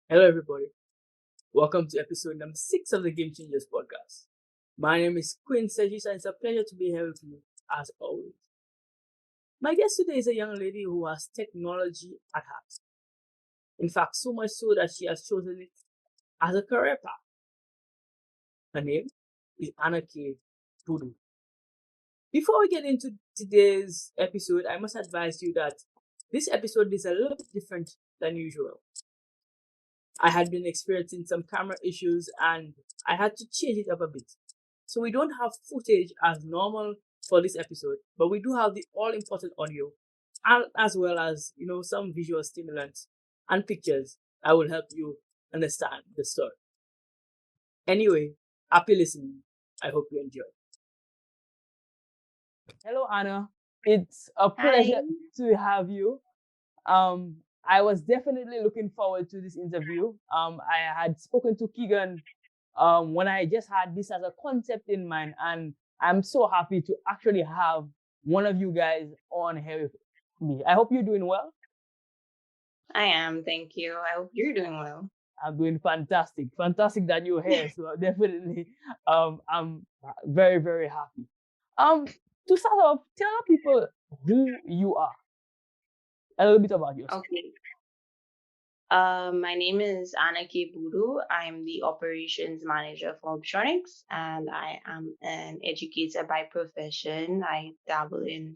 Hello, everybody. Welcome to episode number 6 of the Game Changers podcast. My name is Quinn, and it's a pleasure to be here with you as always. My guest today is a young lady who has technology at heart. In fact, so much so that she has chosen it as a career path. Her name is Anna-Kaye Boodho. Before we get into today's episode, I must advise you that this episode is a little bit different than usual. I had been experiencing some camera issues and I had to change it up a bit. So we don't have footage as normal for this episode, but we do have the all important audio and as well as, some visual stimulants and pictures that will help you understand the story. Anyway, happy listening. I hope you enjoy. Hello, Anna. It's a pleasure to have you. I was definitely looking forward to this interview. I had spoken to Keegan when I just had this as a concept in mind, and I'm so happy to actually have one of you guys on here with me. I hope you're doing well. I am, thank you. I hope you're doing well. I'm doing fantastic. Fantastic that you're here. So definitely, I'm very, very happy. To start off, tell people who you are. A little bit about yourself. Okay. My name is Anna-Kaye Boodho. I'm the operations manager for Orbtronics, and I am an educator by profession. I dabble in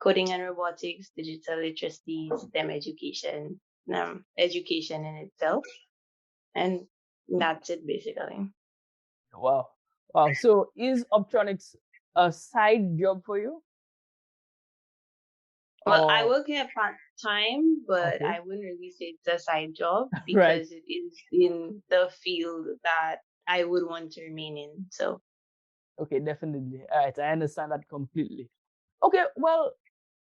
coding and robotics, digital literacy, STEM education in itself, and that's it basically. Wow. Wow. So is Optronics a side job for you? Well, I work here part-time, but Okay. I wouldn't really say it's a side job Right. because it is in the field that I would want to remain in. So, Okay, definitely. All right, I understand that completely. Okay, well,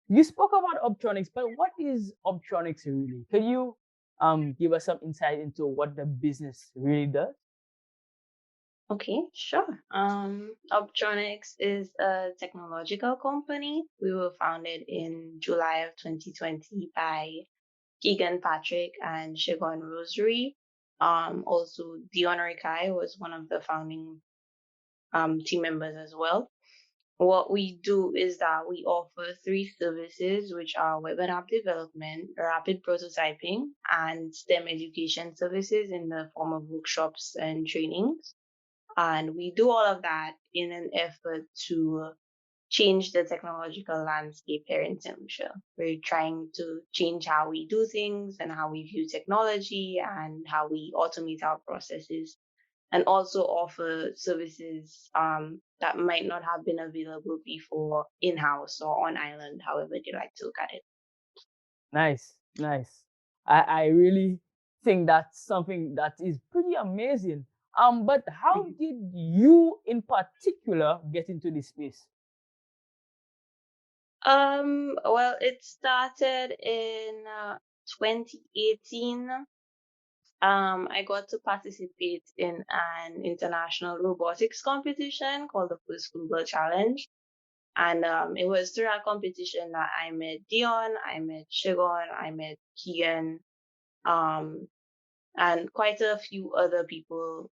you spoke about Optronics, but what is Optronics really? Can you give us some insight into what the business really does? okay, sure. Optronics is a technological company. We were founded in July of 2020 by Keegan Patrick and Shigon Rosary. Also, Dion Rikai was one of the founding team members as well. What we do is that we offer three services, which are web and app development, rapid prototyping, and STEM education services in the form of workshops and trainings. And we do all of that in an effort to change the technological landscape here in St. Lucia. We're trying to change how we do things and how we view technology and how we automate our processes and also offer services that might not have been available before in-house or on island, however you like to look at it. Nice, nice. I really think that's something that is pretty amazing. But how did you in particular get into this space? Well, it started in 2018. I got to participate in an international robotics competition called the First Global Challenge. And it was through that competition that I met Dion, I met Shigon, I met Kian, um, and quite a few other people,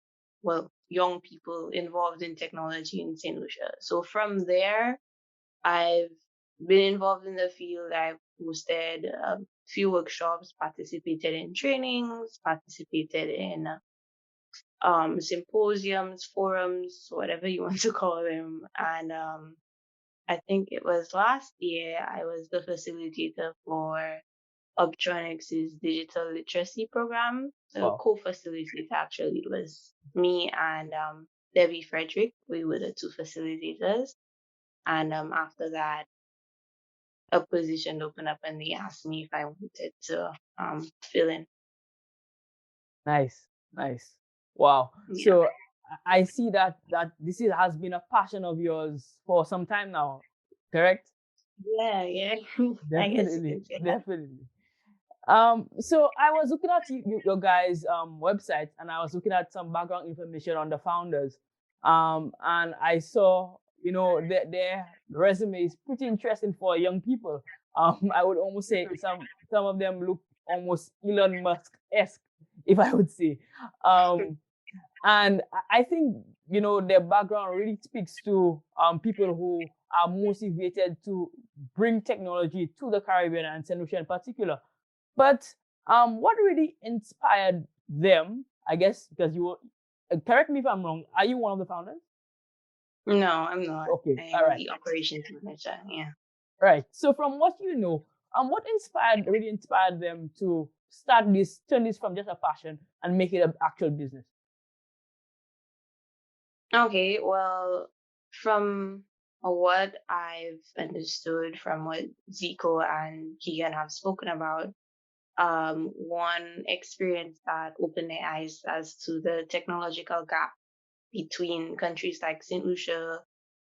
well, young people involved in technology in St. Lucia. So from there, I've been involved in the field. I've hosted a few workshops, participated in trainings, participated in symposiums, forums, whatever you want to call them. And I think it was last year I was the facilitator for Optronics' digital literacy program. The Wow. co-facilitator actually it was me and Debbie Frederick. We were the two facilitators. And after that, a position opened up and they asked me if I wanted to fill in. Nice, nice. Wow. Yeah. So I see that has been a passion of yours for some time now, correct? Yeah, yeah. I guess you Definitely, can say that. definitely. So I was looking at your guys' website, and I was looking at some background information on the founders. And I saw, their resume is pretty interesting for young people. I would almost say some of them look almost Elon Musk-esque, if I would say. And I think, their background really speaks to people who are motivated to bring technology to the Caribbean and St. Lucia in particular. But what really inspired them, I guess, because correct me if I'm wrong, are you one of the founders? No, I'm not. Okay, all I'm right. the operations manager. Yeah. Right. So from what you know, what really inspired them to turn this from just a passion and make it an actual business? Okay, well, from what I've understood from what Zico and Keegan have spoken about, one experience that opened their eyes as to the technological gap between countries like St. Lucia,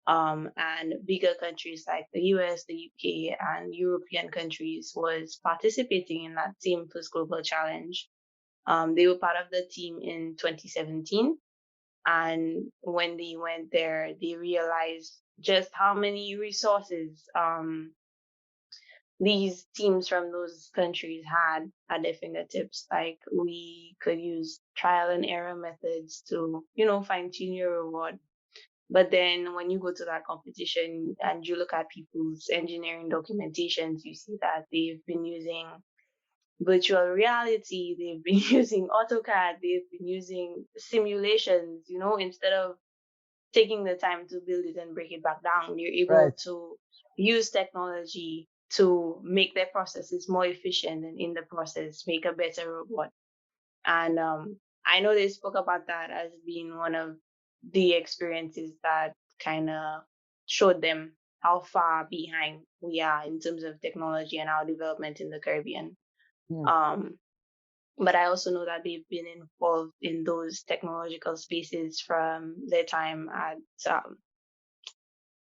and bigger countries like the US, the UK, and European countries was participating in that same First Global Challenge. They were part of the team in 2017. And when they went there, they realized just how many resources these teams from those countries had at their fingertips. Like we could use trial and error methods to, fine tune your reward. But then when you go to that competition and you look at people's engineering documentations, you see that they've been using virtual reality, they've been using AutoCAD, they've been using simulations, instead of taking the time to build it and break it back down. You're able Right. to use technology to make their processes more efficient and in the process make a better robot. And I know they spoke about that as being one of the experiences that kind of showed them how far behind we are in terms of technology and our development in the Caribbean. Hmm. Um, but I also know that they've been involved in those technological spaces from their time at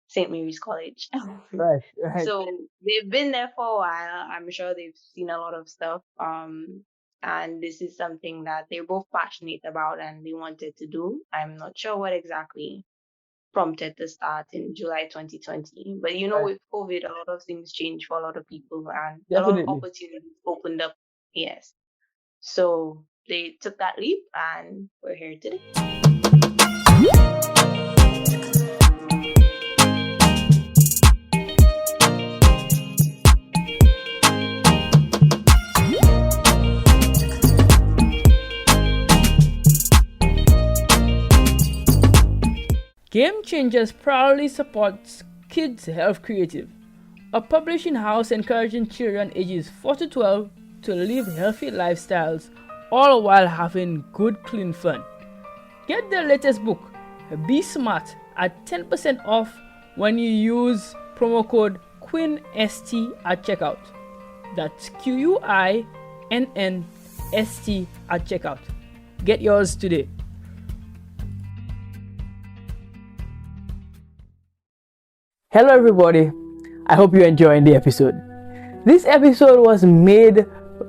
St. Mary's College. Right. Right. So they've been there for a while. I'm sure they've seen a lot of stuff. And this is something that they're both passionate about and they wanted to do. I'm not sure what exactly prompted the start in July 2020. But Right. with COVID, a lot of things changed for a lot of people and a lot of Definitely. opportunities opened up. Yes. So they took that leap and we're here today. Game Changers proudly supports Kids Health Creative, a publishing house encouraging children ages 4 to 12 to live healthy lifestyles, all while having good, clean fun. Get their latest book, Be Smart, at 10% off when you use promo code QUINNST at checkout. That's QUINNST at checkout. Get yours today. Hello, everybody. I hope you're enjoying the episode. This episode was made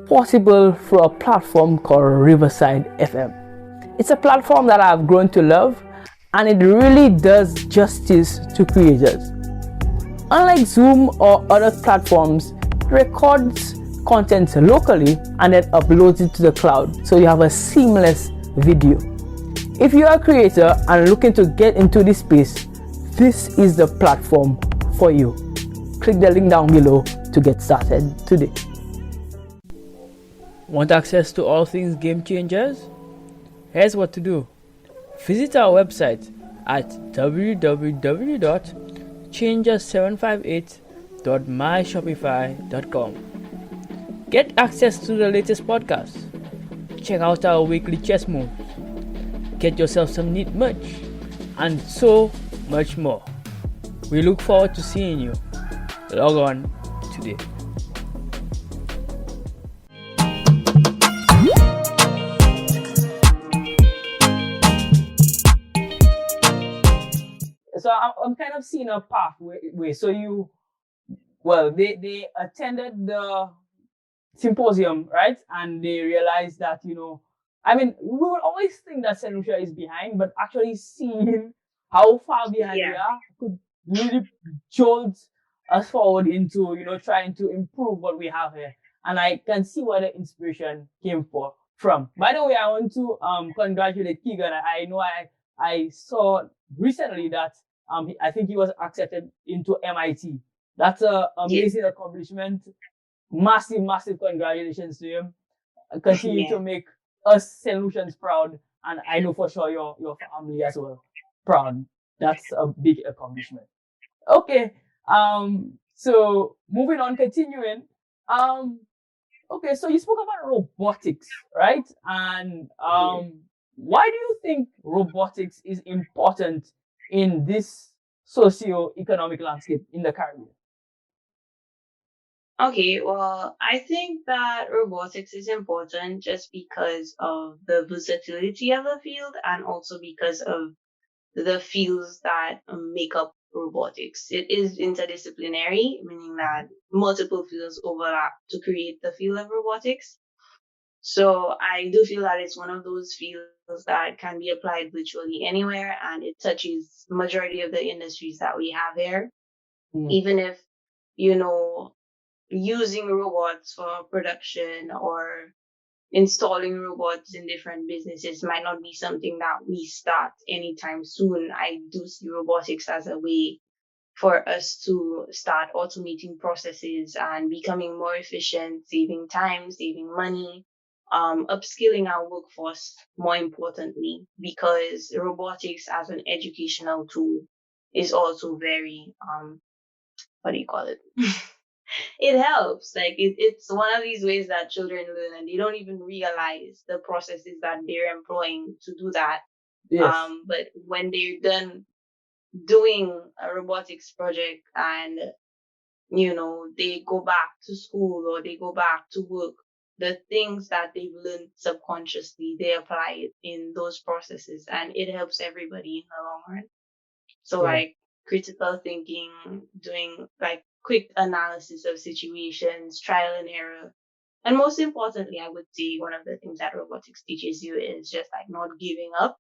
possible through a platform called Riverside FM. It's a platform that I've grown to love, and it really does justice to creators. Unlike Zoom or other platforms, it records content locally and then uploads it to the cloud, so you have a seamless video. If you are a creator and looking to get into this space, this is the platform for you. Click the link down below to get started today. Want access to all things Game Changers? Here's what to do. Visit our website at www.changers758.myshopify.com. Get access to the latest podcast. Check out our weekly chess moves. Get yourself some neat merch, and so much more. We look forward to seeing you. Log on today. So I'm kind of seeing a pathway. So they attended the symposium, right? And they realized that, I mean, we will always think that St. Lucia is behind, but actually seeing how far behind we are could really jolt us forward into, trying to improve what we have here. And I can see where the inspiration came from. By the way, I want to congratulate Keegan. I know I saw recently that I think he was accepted into MIT. That's a Yeah. amazing accomplishment. Massive congratulations to him. Continue Yeah. to make us solutions proud, and I know for sure your family as well proud. That's a big accomplishment. Okay. So moving on, continuing. Um. Okay. So you spoke about robotics, right? And Yeah. why do you think robotics is important in this socio-economic landscape in the Caribbean? Okay, well, I think that robotics is important just because of the versatility of the field and also because of the fields that make up robotics. It is interdisciplinary, meaning that multiple fields overlap to create the field of robotics. So I do feel that it's one of those fields that can be applied virtually anywhere and it touches majority of the industries that we have here. Mm, Even if, you know, using robots for production or installing robots in different businesses might not be something that we start anytime soon. I do see robotics as a way for us to start automating processes and becoming more efficient, saving time, saving money, upskilling our workforce more importantly, because robotics as an educational tool is also very, what do you call it? It helps. Like it's one of these ways that children learn and they don't even realize the processes that they're employing to do that. yes. But when they're done doing a robotics project and they go back to school or they go back to work, the things that they've learned subconsciously, they apply it in those processes and it helps everybody in the long run. So Yeah. like critical thinking, doing like quick analysis of situations, trial and error. And most importantly, I would say one of the things that robotics teaches you is just like not giving up.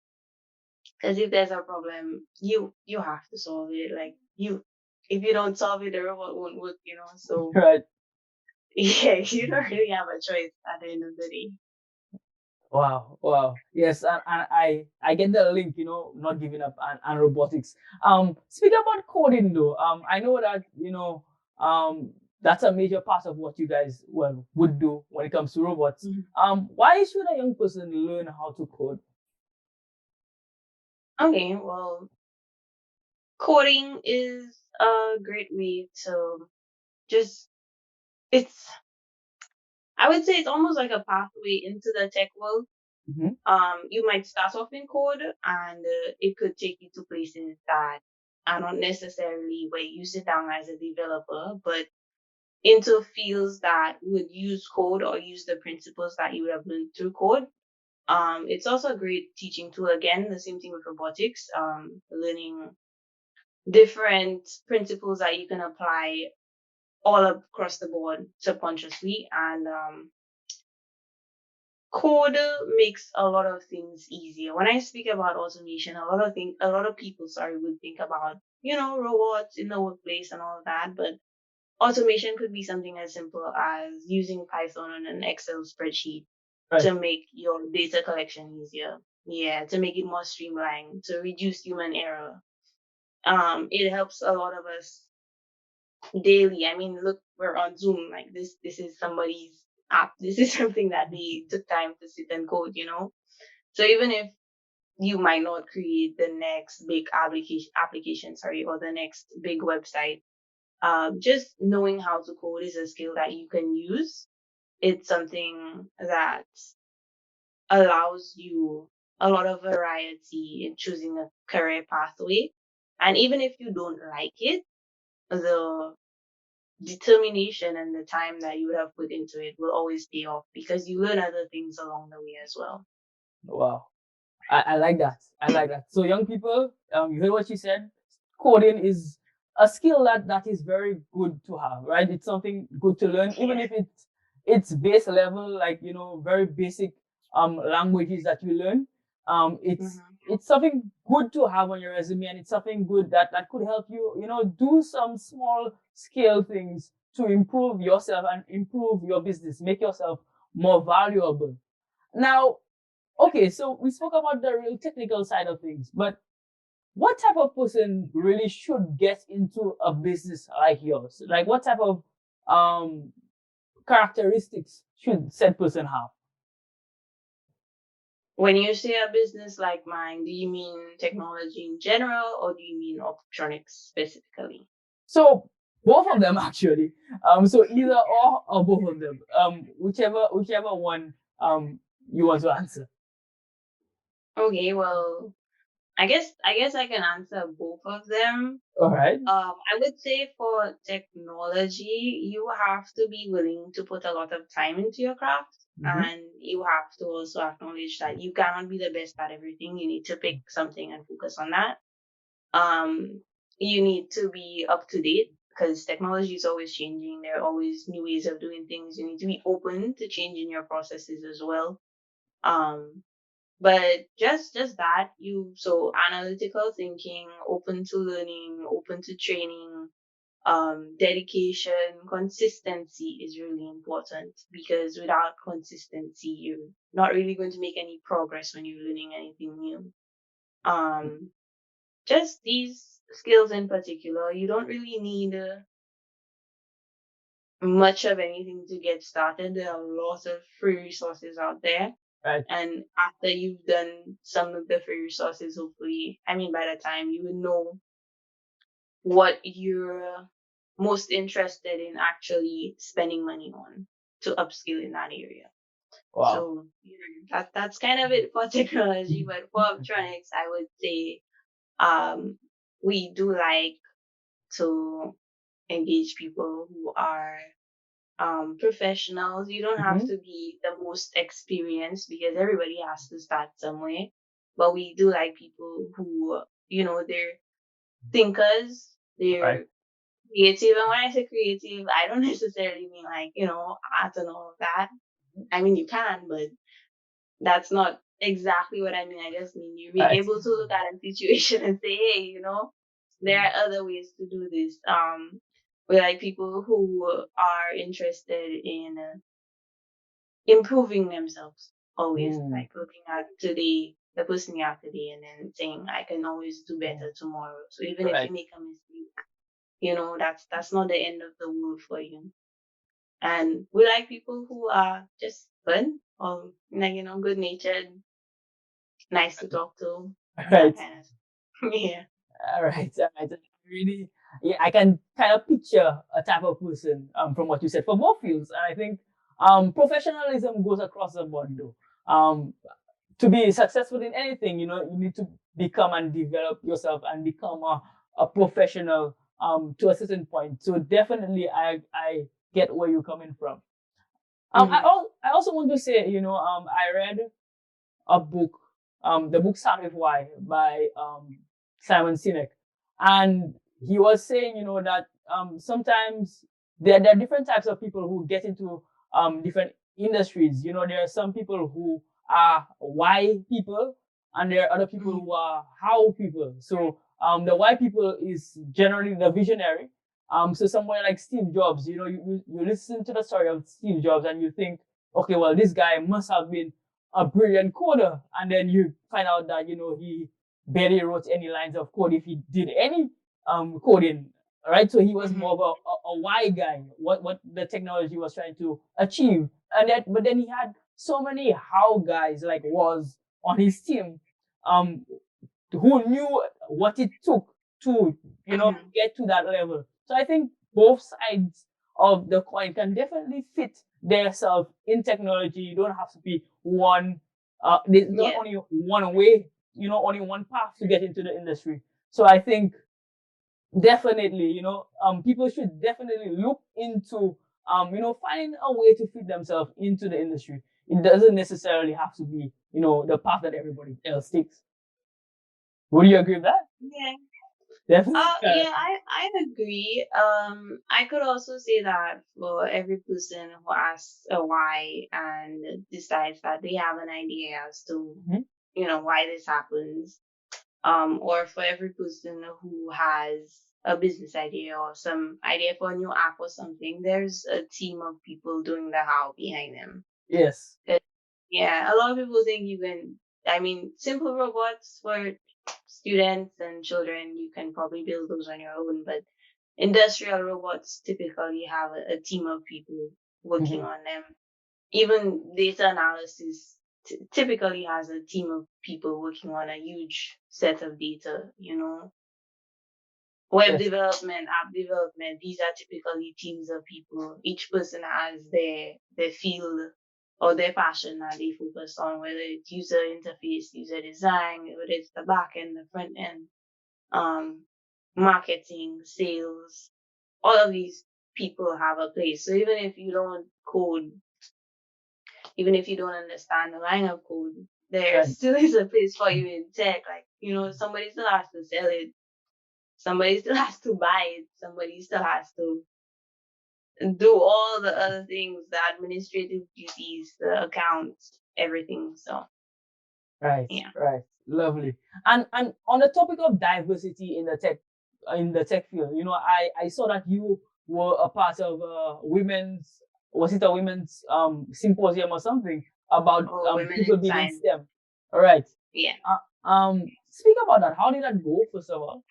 Because if there's a problem, you have to solve it. Like if you don't solve it, the robot won't work. So Right. yeah, you don't really have a choice at the end of the day. Wow. Yes, and I get the link, not giving up and robotics. Speaking about coding though, I know that, that's a major part of what you guys would do when it comes to robots. Mhm. Why should a young person learn how to code? Okay, well, coding is a great way to just it's I would say it's almost like a pathway into the tech world. Hmm. You might start off in code and it could take you to places that are not necessarily where you sit down as a developer, but into fields that would use code or use the principles that you would have learned through code. It's also a great teaching tool. Again, the same thing with robotics, learning different principles that you can apply all across the board subconsciously. And code makes a lot of things easier. When I speak about automation, a lot of people, sorry, would think about, robots in the workplace and all of that. But automation could be something as simple as using Python on an Excel spreadsheet Right. to make your data collection easier. Yeah, to make it more streamlined, to reduce human error. It helps a lot of us daily. I mean, look, we're on Zoom. Like this is somebody's app. This is something that they took time to sit and code. So even if you might not create the next big application, sorry, or the next big website, just knowing how to code is a skill that you can use. It's something that allows you a lot of variety in choosing a career pathway. And even if you don't like it, the determination and the time that you would have put into it will always pay off because you learn other things along the way as well. Wow. I like that. I like that. So young people, you heard what she said. Coding is a skill that is very good to have, right? It's something good to learn, even Yeah. if it's base level, like very basic languages that you learn. Hmm. It's something good to have on your resume, and it's something good that could help you, do some small scale things to improve yourself and improve your business, make yourself more valuable. Now, okay, so we spoke about the real technical side of things, but what type of person really should get into a business like yours? Like, what type of um characteristics should said person have? When you say a business like mine, do you mean technology in general or do you mean optronics specifically? So both of them actually. So either or both of them. Whichever one you want to answer. Okay, well, I guess I can answer both of them. All right. I would say for technology, you have to be willing to put a lot of time into your craft, Mm-hmm. and you have to also acknowledge that you cannot be the best at everything. You need to pick something and focus on that. Um, you need to be up to date because technology is always changing. There are always new ways of doing things. You need to be open to changing your processes as well. Um, but just that you so analytical thinking, open to learning, open to training, dedication, consistency is really important because without consistency, you're not really going to make any progress when you're learning anything new. Um, just these skills in particular, you don't really need much of anything to get started. There are lots of free resources out there. Right. And after you've done some of the free resources, hopefully, I mean, by the time you will know what you're most interested in actually spending money on to upskill in that area. Wow. So that's kind of it for technology. But for optronics, I would say um, we do like to engage people who are professionals. You don't have Mm-hmm. to be the most experienced because everybody has to start somewhere. But we do like people who, they're thinkers, Right. they're creative. And when I say creative, I don't necessarily mean like, art and all of that. I mean, you can, but that's not exactly what I mean. I just mean you be Right. able to look at a situation and say, hey, there are other ways to do this. We like people who are interested in improving themselves always, Mm. like looking at today, the person you are today, and then saying, I can always do better tomorrow. So even if Right. you make a mistake, that's not the end of the world for you. And we like people who are just fun, or like, good natured, nice to talk to, that Right. kind of stuff. Yeah. All right. All right. Really, yeah, I can kind of picture a type of person from what you said for both fields, and I think professionalism goes across the board though. To be successful in anything, you need to become and develop yourself and become a professional to a certain point. So definitely I get where you're coming from. Mm-hmm. I also want to say, I read a book, the book Start With Why by Simon Sinek. And he was saying, that sometimes there are different types of people who get into different industries. There are some people who are why people, and there are other people Mm-hmm. who are how people. So the why people is generally the visionary. So somewhere like Steve Jobs, you listen to the story of Steve Jobs and you think, okay, well, this guy must have been a brilliant coder, and then you find out that he barely wrote any lines of code if he did any coding, right? So he was more of a why guy, what the technology was trying to achieve, and that but then he had so many how guys like was on his team, um who knew what it took to Mm-hmm. get to that level. So I think both sides of the coin can definitely fit themselves in technology. You don't have to be one. There's not Yeah. only one way, only one path to get into the industry. So I think definitely, people should definitely look into, finding a way to fit themselves into the industry. It doesn't necessarily have to be, the path that everybody else takes. Would you agree with that? Yeah. Definitely. Yeah, I agree. I could also say that for every person who asks a why and decides that they have an idea as to, Mhm. why this happens, or for every person who has a business idea or some idea for a new app or something, there's a team of people doing the how behind them. Yes. Yeah, a lot of people think you can, I mean, simple robots for students and children, you can probably build those on your own, but industrial robots typically have a team of people working Mhm. on them. Even data analysis typically has a team of people working on a huge set of data, you know. Web Yes. development, app development, these are typically teams of people. Each person has their field or their passion that they focus on, whether it's user interface, user design, whether it's the back end, the front end, um, marketing, sales, all of these people have a place. So even if you don't code, even if you don't understand the line of code, there Right. still is a place for you in tech. Like, you know, somebody still has to sell it. Somebody still has to buy it. Somebody still has to do all the other things, the administrative duties, the accounts, everything. So Right, yeah. right, lovely. And on the topic of diversity in the tech field, I saw that you were a part of women's was it a women's symposium or something about Or women people in being in science. STEM. All right. Yeah. Speak about that. How did that go, first of all?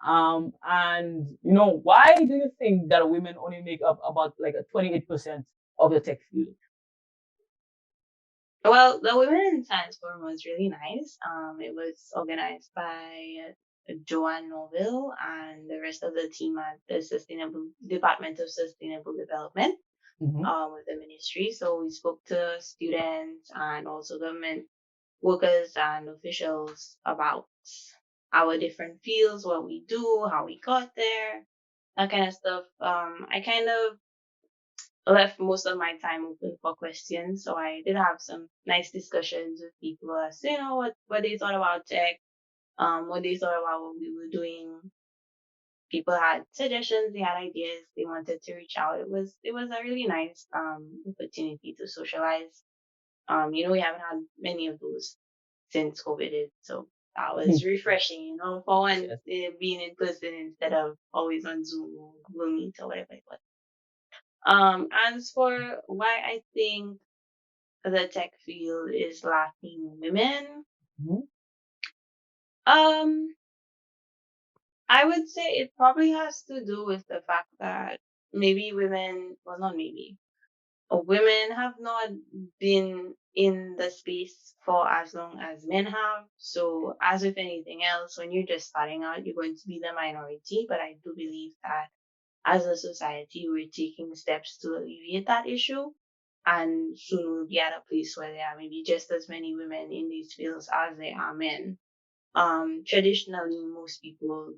And why do you think that women only make up about like a 28% of the tech field? Well, the Women in Science Forum was really nice. It was organized by Joanne Noville and the rest of the team at the Sustainable Department of Sustainable Development Mm-hmm. with the ministry. So we spoke to students and also government workers and officials about our different fields, what we do, how we got there, that kind of stuff. I kind of left most of my time open for questions. So I did have some nice discussions with people as to, what they thought about tech, what they thought about what we were doing. People had suggestions, they had ideas, they wanted to reach out. It was a really nice opportunity to socialize. We haven't had many of those since COVID hit, so that was refreshing, for once Yes. being in person instead of always on Zoom or Google Meet or whatever it was. As for why I think the tech field is lacking women, Mm-hmm. um, I would say it probably has to do with the fact that maybe women, well, not maybe, women have not been in the space for as long as men have. So, as with anything else, when you're just starting out, you're going to be the minority. But I do believe that as a society, we're taking steps to alleviate that issue. And soon we'll be at a place where there are maybe just as many women in these fields as there are men. Traditionally, most people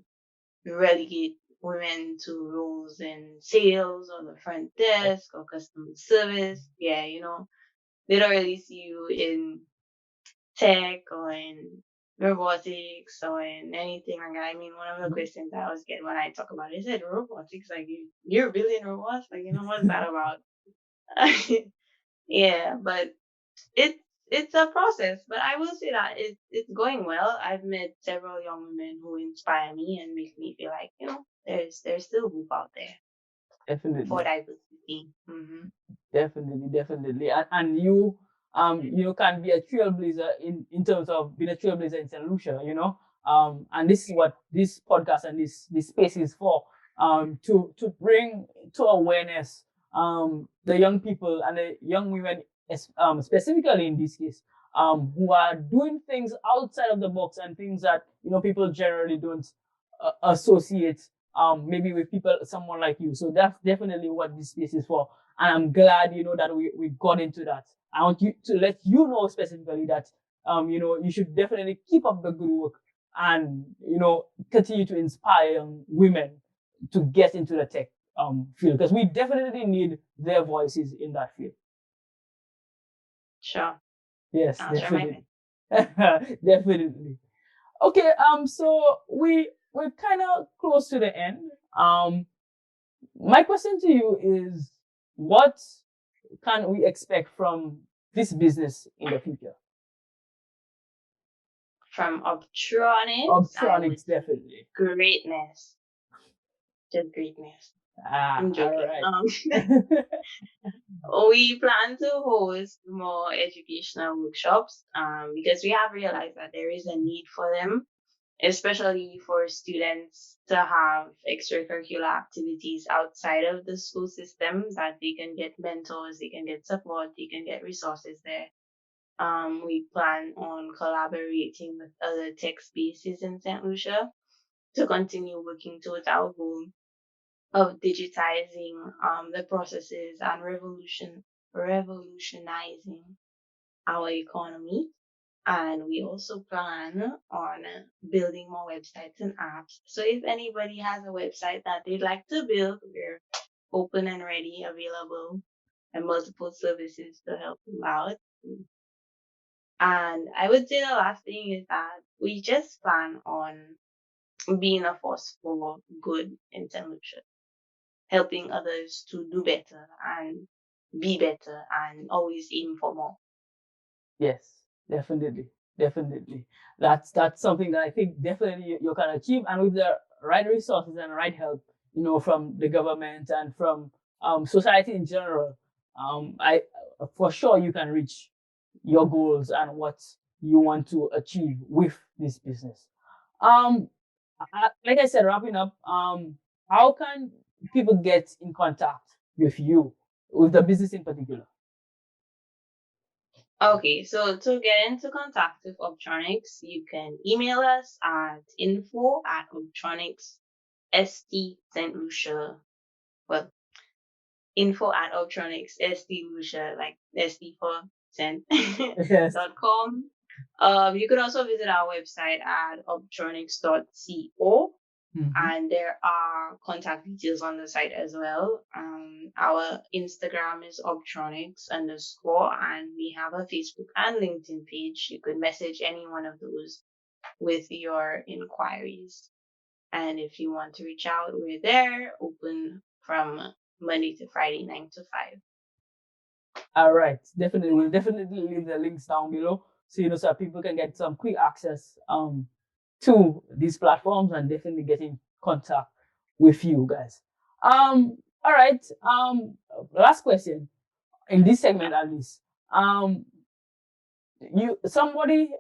relegate women to roles in sales or the front desk or customer service. Yeah, they don't really see you in tech or in robotics or in anything like that. I mean, one of the questions I always get when I talk about it is, robotics, like you're building robots, like what's that about? Yeah, but it's it's a process. But I will say that it's going well. I've met several young women who inspire me and make me feel like there's still hope out there for Definitely. diversity. Hmm. Definitely, definitely. And you can be a trailblazer in terms of being a trailblazer in St. Lucia, and this is what this podcast and this space is for, to bring to awareness, the young people and the young women, specifically in this case, who are doing things outside of the box and things that, people generally don't associate, maybe with people, someone like you. So that's definitely what this space is for. And I'm glad, that we got into that. I want you to let you know specifically that, you should definitely keep up the good work and, continue to inspire young women to get into the tech field, because we definitely need their voices in that field. Sure, Yes, I'll try my best. definitely. Definitely. Okay, so we're kind of close to the end. My question to you is, what can we expect from this business in the future? From Optronics, I would Optronics, say definitely. greatness, just greatness. I'm All joking. right. We plan to host more educational workshops because we have realized that there is a need for them, especially for students to have extracurricular activities outside of the school system that they can get mentors, they can get support, they can get resources there. We plan on collaborating with other tech spaces in St. Lucia to continue working towards our goal of digitizing the processes and revolutionizing our economy. And we also plan on building more websites and apps. So if anybody has a website that they'd like to build, we're open and ready, available, and multiple services to help you out. And I would say the last thing is that we just plan on being a force for good in St. Lucia, helping others to do better and be better and always aim for more. Yes, definitely, definitely. That's something that I think definitely you can achieve, and with the right resources and right help, from the government and from society in general, I for sure you can reach your goals and what you want to achieve with this business. Um, like I said, wrapping up, how can people get in contact with you, with the business in particular? Okay, so to get into contact with Optronics, you can email us at info@optronics St. Lucia. Well, info@optronics St. Lucia, like ST for St. Yes. .com. You could also visit our website at optronics.co, Mhm. and there are contact details on the site as well. Our Instagram is Optronics _, and we have a Facebook and LinkedIn page. You could message any one of those with your inquiries. And if you want to reach out, we're there, open from Monday to Friday, 9 to 5. All right, definitely. We'll definitely leave the links down below so that people can get some quick access to these platforms and definitely get in contact with you guys. All right. Last question in this segment at least. A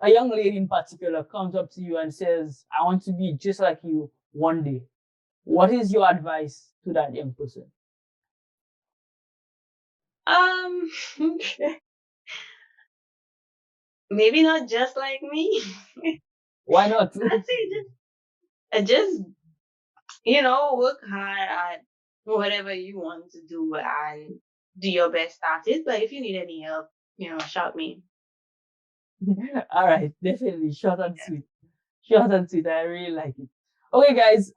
young lady in particular, comes up to you and says, "I want to be just like you one day." What is your advice to that young person? Um, maybe not just like me. Why not? I'd say just work hard at whatever you want to do and do your best at it. But if you need any help, shout me. All right, definitely short and sweet. Short and sweet. I really like it. Okay, guys.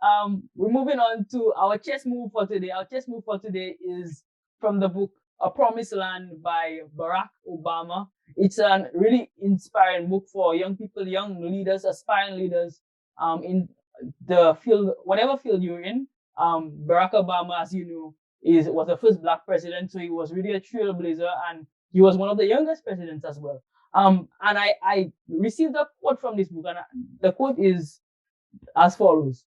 We're moving on to our chess move for today. Our chess move for today is from the book A Promised Land by Barack Obama. It's a really inspiring book for young people, young leaders, aspiring leaders, in the field, whatever field you're in. Barack Obama, as you know, was the first black president, so he was really a trailblazer, and he was one of the youngest presidents as well. And I received a quote from this book, and the quote is as follows: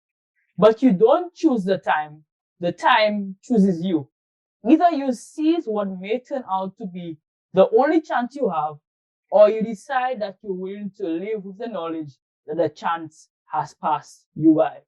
"But you don't choose the time chooses you. Either you seize what may turn out to be the only chance you have, or you decide that you're willing to live with the knowledge that the chance has passed you by."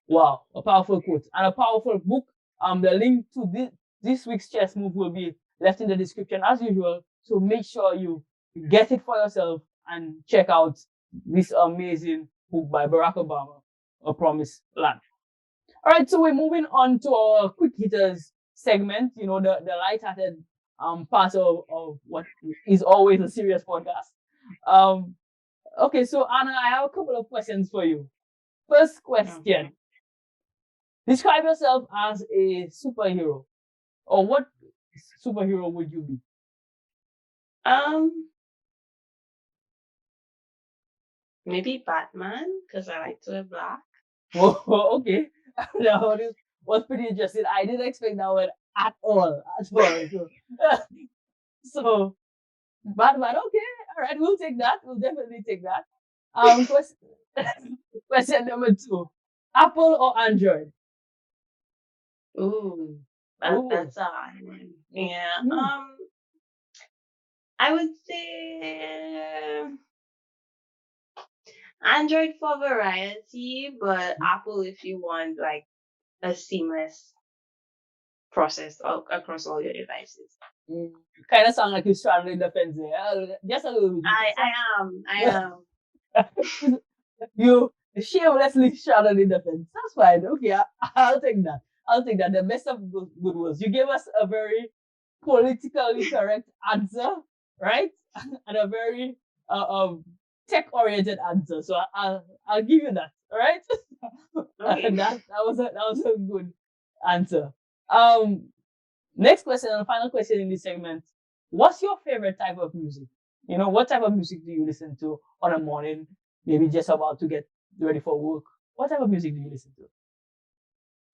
Wow, a powerful quote and a powerful book. The link to this week's chess move will be left in the description as usual. So make sure you get it for yourself and check out this amazing book by Barack Obama, A Promised Land. All right, so we're moving on to our quick hitters segment. The light-hearted part of what is always a serious podcast. Um, okay, so Anna, I have a couple of questions for you. First Okay. question. Describe yourself as a superhero, or what superhero would you be? Um, Maybe Batman because I like to wear black. Well, okay. That one was pretty interesting. I didn't expect that one at all. At all. So, so Batman, okay. All right, we'll take that. We'll definitely take that. Question, question number two. Apple or Android? Ooh, Ooh. that's a hard one. Yeah. Hmm. I would say Android for variety, but Apple if you want like a seamless process across all your devices. Mm. Kind of sound like you're straddling the fence there. Just a little bit. I am. You shamelessly straddling the fence. That's fine. Okay, I'll take that. I'll take that. The best of good words. You gave us a very politically correct answer, right? And a very tech-oriented answer. So I'll give you that. All right. Okay. That was a good answer. Um, Next question and final question in this segment. What's your favorite type of music? What type of music do you listen to on a morning? Maybe just about to get ready for work. What type of music do you listen to?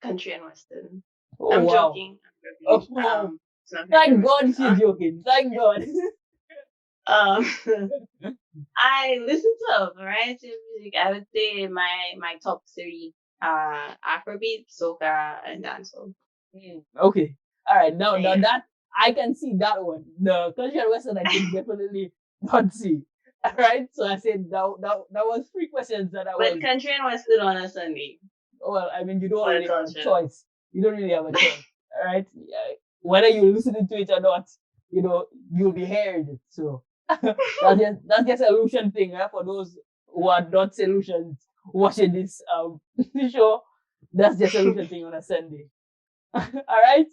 Country and Western. Oh I'm wow. joking. I'm joking. Oh, It's not country and thank God Western. she's joking. Thank God. Um, I listen to a variety of music. I would say my top three Afrobeat, soca, and dancehall. Okay. All right. Now Yeah. that I can see that one. The country and western I can definitely not see. All right. So I said that was three questions that I But was. country and Western on a Sunday Well, I mean, you don't for the really have a culture. choice. You don't really have a choice. All right. Yeah. Whether you're listening to it or not, you'll be hearing it. So that's just a solution thing, right? For those who are not solutions watching this show, that's just a solution thing on a Sunday. All right.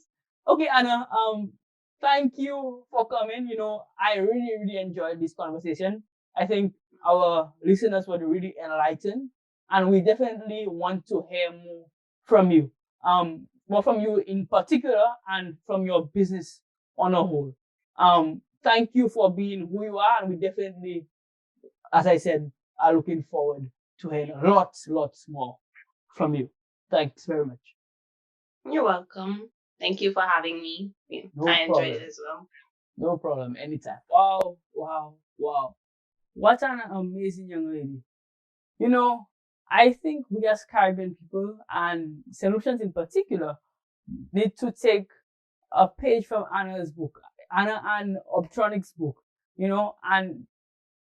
Okay, Anna. Thank you for coming. I really, really enjoyed this conversation. I think our listeners were really enlightened, and we definitely want to hear more from you. More from you in particular, and from your business on a whole. Thank you for being who you are, and we definitely, as I said, are looking forward to hearing lots more from you. Thanks very much. You're welcome. Thank you for having me. Yeah, No I enjoyed problem. it as well. No problem. Anytime. Wow, wow, wow. What an amazing young lady. I think we as Caribbean people and solutions in particular need to take a page from Anna's book, Anna and Orbtronics book, and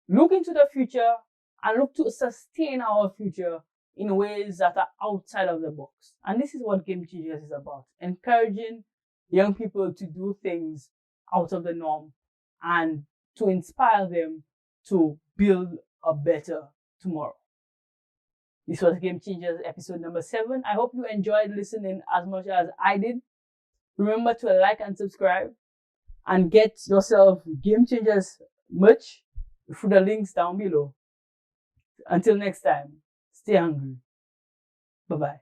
look into the future and look to sustain our future in ways that are outside of the box. And this is what Game Changers is about, encouraging young people to do things out of the norm and to inspire them to build a better tomorrow. This was Game Changers episode number 7. I hope you enjoyed listening as much as I did. Remember to like and subscribe and get yourself Game Changers merch through the links down below. Until next time, stay hungry. Bye-bye.